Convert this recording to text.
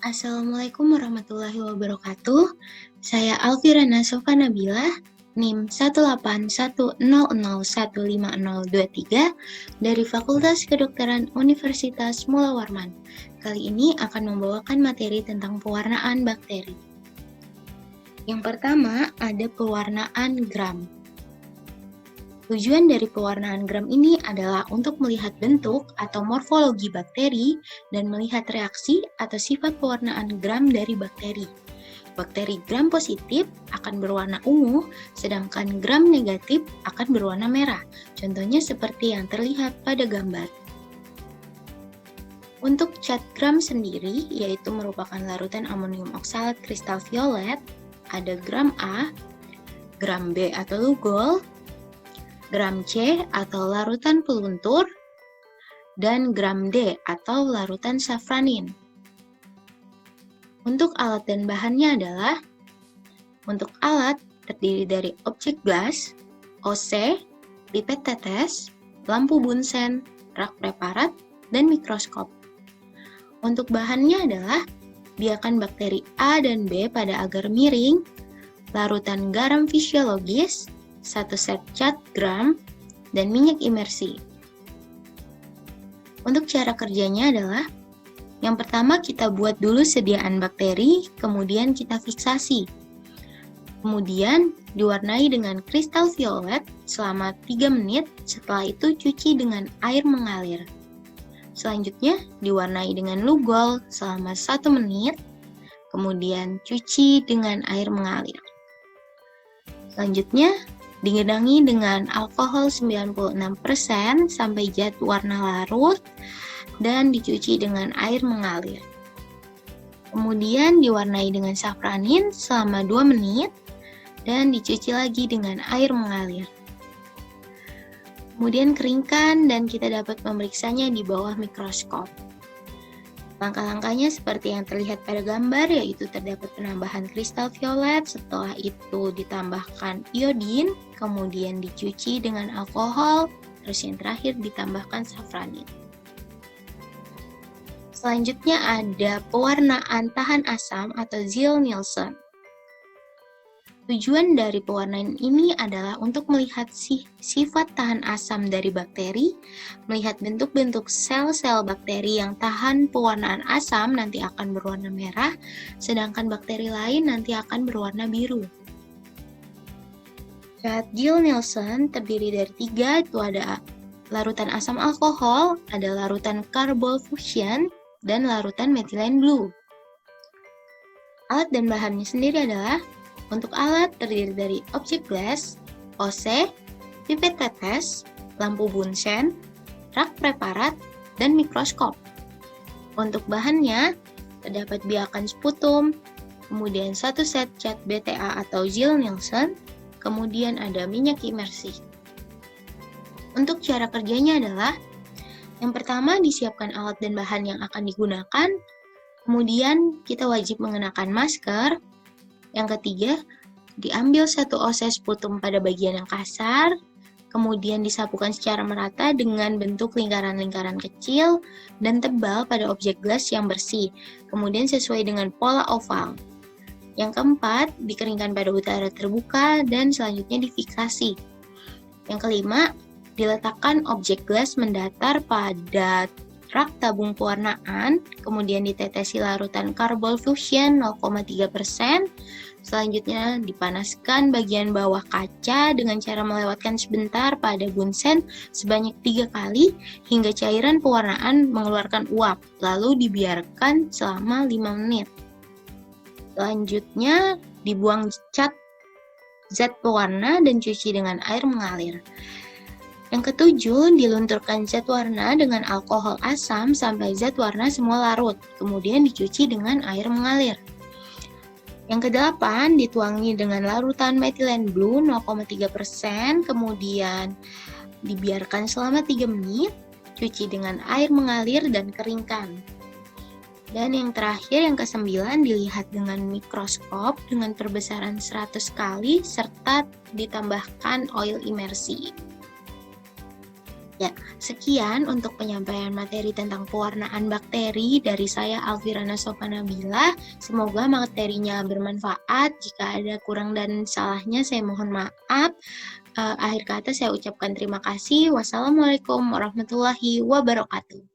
Assalamualaikum warahmatullahi wabarakatuh. Saya Alfirana Sofa Nabila, NIM 18100150023 dari Fakultas Kedokteran Universitas Mula Warman. Kali ini akan membawakan materi tentang pewarnaan bakteri. Yang pertama ada pewarnaan gram. Tujuan dari pewarnaan gram ini adalah untuk melihat bentuk atau morfologi bakteri dan melihat reaksi atau sifat pewarnaan gram dari bakteri. Bakteri gram positif akan berwarna ungu, sedangkan gram negatif akan berwarna merah. Contohnya seperti yang terlihat pada gambar. Untuk cat gram sendiri, yaitu merupakan larutan amonium oksalat kristal violet, ada gram A, gram B atau lugol, gram C atau larutan peluntur, dan gram D atau larutan safranin. Untuk alat dan bahannya adalah, untuk alat terdiri dari objek gelas, OC, pipet tetes, lampu bunsen, rak preparat, dan mikroskop. Untuk bahannya adalah biakan bakteri A dan B pada agar miring, larutan garam fisiologis, 1 set cat gram, dan minyak imersi. Untuk cara kerjanya adalah, yang pertama kita buat dulu sediaan bakteri, kemudian kita fiksasi. Kemudian diwarnai dengan kristal violet selama 3 menit, setelah itu cuci dengan air mengalir. Selanjutnya diwarnai dengan lugol selama 1 menit, kemudian cuci dengan air mengalir. Selanjutnya digenangi dengan alkohol 96% sampai zat warna larut dan dicuci dengan air mengalir. Kemudian diwarnai dengan safranin selama 2 menit dan dicuci lagi dengan air mengalir. Kemudian keringkan dan kita dapat memeriksanya di bawah mikroskop. Langkah-langkahnya seperti yang terlihat pada gambar, yaitu terdapat penambahan kristal violet, setelah itu ditambahkan iodin, kemudian dicuci dengan alkohol, terus yang terakhir ditambahkan safranin. Selanjutnya ada pewarnaan tahan asam atau Ziehl-Neelsen. Tujuan dari pewarnaan ini adalah untuk melihat sifat tahan asam dari bakteri, melihat bentuk-bentuk sel-sel bakteri yang tahan pewarnaan asam nanti akan berwarna merah, sedangkan bakteri lain nanti akan berwarna biru. Cat Ziehl-Neelsen terdiri dari 3, itu ada larutan asam alkohol, ada larutan carbol fuchsian, dan larutan methylene blue. Alat dan bahannya sendiri adalah, untuk alat terdiri dari objek gelas, OC, pipet tetes, lampu bunsen, rak preparat, dan mikroskop. Untuk bahannya, terdapat biakan sputum, kemudian 1 set cat BTA atau Ziehl-Neelsen, kemudian ada minyak imersi. Untuk cara kerjanya adalah, yang pertama disiapkan alat dan bahan yang akan digunakan, kemudian kita wajib mengenakan masker. Yang ketiga, diambil 1 OC sputum pada bagian yang kasar, kemudian disapukan secara merata dengan bentuk lingkaran-lingkaran kecil dan tebal pada objek gelas yang bersih, kemudian sesuai dengan pola oval. Yang keempat, dikeringkan pada udara terbuka dan selanjutnya difiksasi. Yang kelima, diletakkan objek gelas mendatar pada rak tabung pewarnaan, kemudian ditetesi larutan carbol fuchsian 0,3%, selanjutnya dipanaskan bagian bawah kaca dengan cara melewatkan sebentar pada bunsen sebanyak 3 kali hingga cairan pewarnaan mengeluarkan uap, lalu dibiarkan selama 5 menit. Selanjutnya dibuang cat zat pewarna dan cuci dengan air mengalir. Yang ketujuh, dilunturkan zat warna dengan alkohol asam sampai zat warna semua larut, kemudian dicuci dengan air mengalir. Yang kedelapan, dituangi dengan larutan methylene blue 0,3%, kemudian dibiarkan selama 3 menit, cuci dengan air mengalir dan keringkan. Dan yang terakhir, yang ke-9, dilihat dengan mikroskop dengan perbesaran 100 kali serta ditambahkan oil imersi. Ya, sekian untuk penyampaian materi tentang pewarnaan bakteri dari saya Alfirana Sofana-Nabila. Semoga materinya bermanfaat. Jika ada kurang dan salahnya, saya mohon maaf. Akhir kata saya ucapkan terima kasih. Wassalamualaikum warahmatullahi wabarakatuh.